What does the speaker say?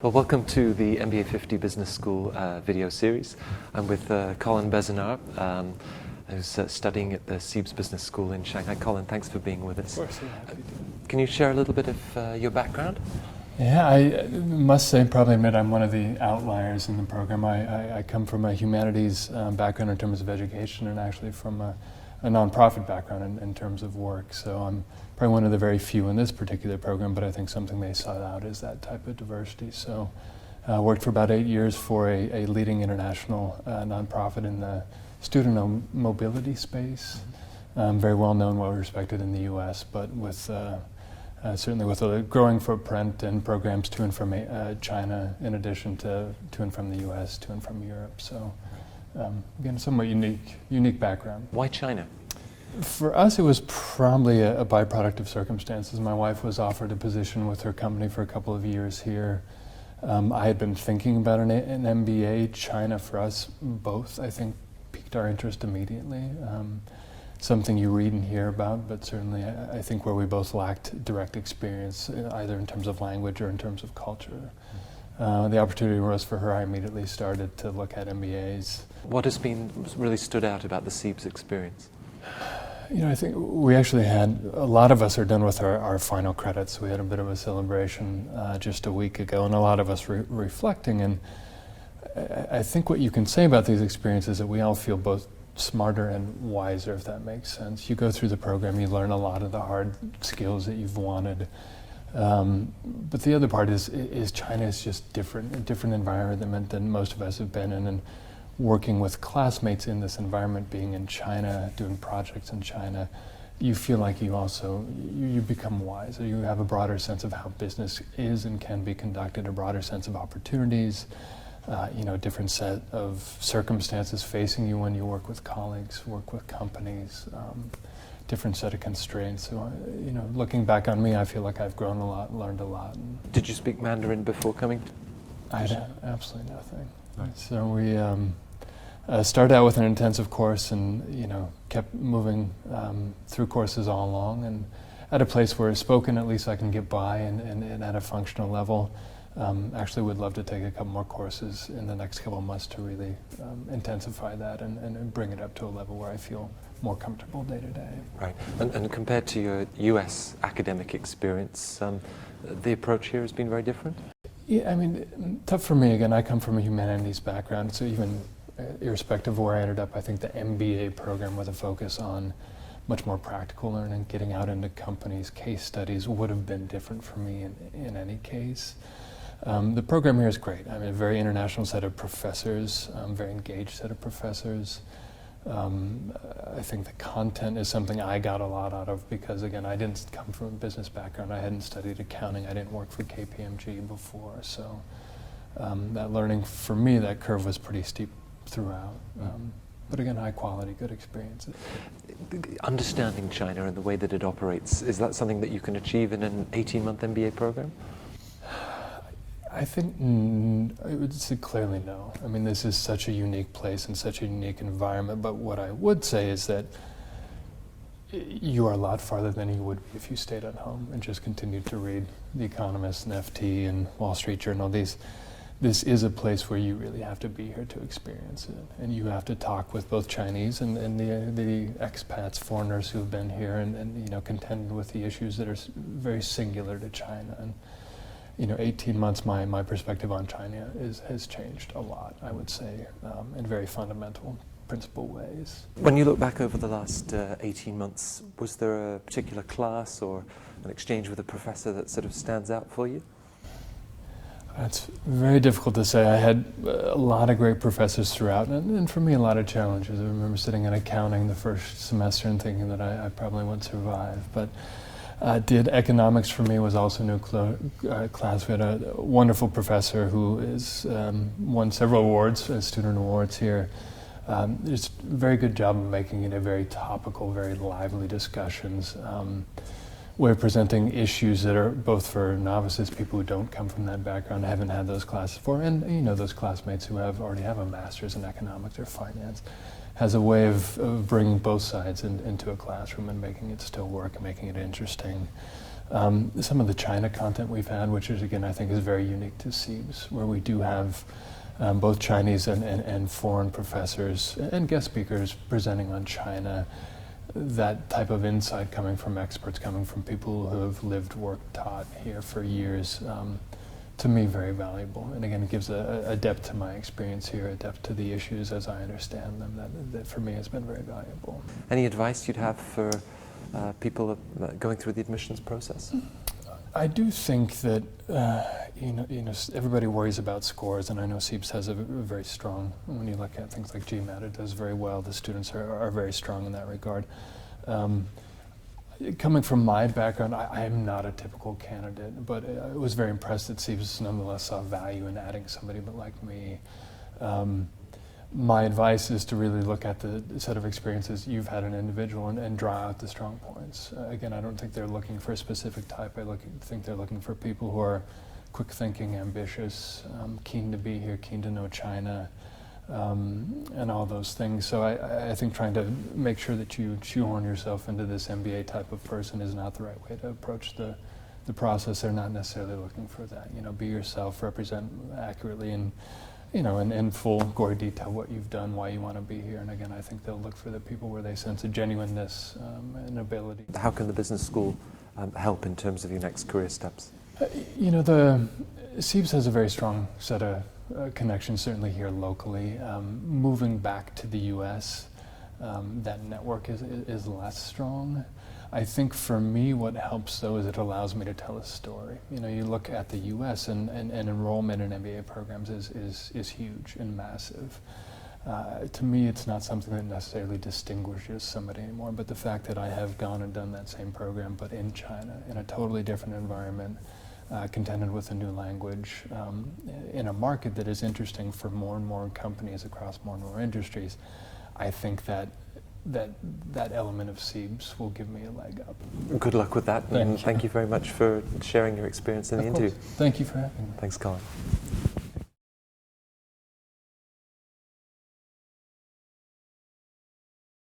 Well, welcome to the MBA50 Business School video series. I'm with Colin Bezenar, who's studying at the CEIBS Business School in Shanghai. Colin, thanks for being with us. Of course, yeah, happy to. Can you share a little bit of your background? Yeah, I must say, probably admit I'm one of the outliers in the program. I come from a humanities background in terms of education, and actually from a nonprofit background in terms of work. So I'm probably one of the very few in this particular program, but I think something they sought out is that type of diversity. So I worked for about 8 years for a leading international nonprofit in the student mobility space. Very well known, well respected in the US, but with certainly with a growing footprint and programs to and from China, in addition to and from the US, to and from Europe. So again, somewhat unique background. Why China? For us, it was probably a byproduct of circumstances. My wife was offered a position with her company for a couple of years here. I had been thinking about an MBA. China, for us both, I think, piqued our interest immediately. Something you read and hear about, but certainly I think where we both lacked direct experience, either in terms of language or in terms of culture. The opportunity arose for her. I immediately started to look at MBAs. What has been really stood out about the CEIBS experience? You know, I think we actually had, a lot of us are done with our final credits. We had a bit of a celebration just a week ago, and a lot of us reflecting. And I think what you can say about these experiences is that we all feel both smarter and wiser, if that makes sense. You go through the program, you learn a lot of the hard skills that you've wanted. But the other part is China is just different, a different environment than most of us have been in. And working with classmates in this environment, being in China, doing projects in China, you feel like you become wiser. You have a broader sense of how business is and can be conducted, a broader sense of opportunities, a different set of circumstances facing you when you work with colleagues, work with companies, different set of constraints. So, looking back on me, I feel like I've grown a lot, learned a lot. Did you speak Mandarin before coming? I had absolutely nothing. Right. So we started out with an intensive course, and kept moving through courses all along, and at a place where spoken at least I can get by and at a functional level. Actually would love to take a couple more courses in the next couple of months to really intensify that and bring it up to a level where I feel more comfortable day to day. Right. And compared to your US academic experience, the approach here has been very different? Yeah, I mean, tough for me. Again, I come from a humanities background, so even irrespective of where I ended up, I think the MBA program with a focus on much more practical learning, getting out into companies, case studies, would have been different for me in any case. The program here is great. I mean, a very international set of professors, very engaged set of professors. I think the content is something I got a lot out of because, again, I didn't come from a business background. I hadn't studied accounting. I didn't work for KPMG before. So that learning, for me, that curve was pretty steep throughout. But again, high quality, good experiences. Understanding China and the way that it operates, is that something that you can achieve in an 18-month MBA program? I think I would say clearly no. I mean, this is such a unique place and such a unique environment, but what I would say is that you are a lot farther than you would be if you stayed at home and just continued to read The Economist and FT and Wall Street Journal. This is a place where you really have to be here to experience it, and you have to talk with both Chinese and the expats, foreigners who've been here and contend with the issues that are very singular to China. And 18 months, my perspective on China has changed a lot, I would say, in very fundamental, principal ways. When you look back over the last 18 months, was there a particular class or an exchange with a professor that sort of stands out for you? It's very difficult to say. I had a lot of great professors throughout, and for me, a lot of challenges. I remember sitting in accounting the first semester and thinking that I probably wouldn't survive. But did economics for me was also a new class. We had a wonderful professor who is won several awards, student awards here. Just a very good job of making it a very topical, very lively discussions. We're presenting issues that are both for novices, people who don't come from that background, haven't had those classes before, and those classmates who already have a master's in economics or finance, has a way of bringing both sides into a classroom and making it still work and making it interesting. Some of the China content we've had, which is, again, I think is very unique to CEIBS, where we do have both Chinese and foreign professors and guest speakers presenting on China. That type of insight coming from experts, coming from people who have lived, worked, taught here for years, to me, very valuable. And again, it gives a depth to my experience here, a depth to the issues as I understand them, that for me has been very valuable. Any advice you'd have for people going through the admissions process? I do think that everybody worries about scores, and I know CEIBS has a very strong. When you look at things like GMAT, it does very well. The students are very strong in that regard. Coming from my background, I am not a typical candidate, but I was very impressed that CEIBS nonetheless saw value in adding somebody but like me. My advice is to really look at the set of experiences you've had an individual and draw out the strong points. Again, I don't think they're looking for a specific type. I think they're looking for people who are quick thinking, ambitious, keen to be here, keen to know China, and all those things. So I think trying to make sure that you shoehorn yourself into this MBA type of person is not the right way to approach the process. They're not necessarily looking for that. Be yourself, represent accurately, and in full gory detail what you've done, why you want to be here. And again, I think they'll look for the people where they sense a genuineness and ability. How can the business school help in terms of your next career steps? The CEIBS has a very strong set of connections, certainly here locally. Moving back to the US, that network is less strong. I think for me what helps though is it allows me to tell a story. You look at the US and enrollment in MBA programs is huge and massive. To me it's not something that necessarily distinguishes somebody anymore, but the fact that I have gone and done that same program but in China, in a totally different environment, contended with a new language, in a market that is interesting for more and more companies across more and more industries, I think that element of CEIBS will give me a leg up. Good luck with that, and thank you very much for sharing your experience in the interview. Thank you for having me. Thanks, Colin.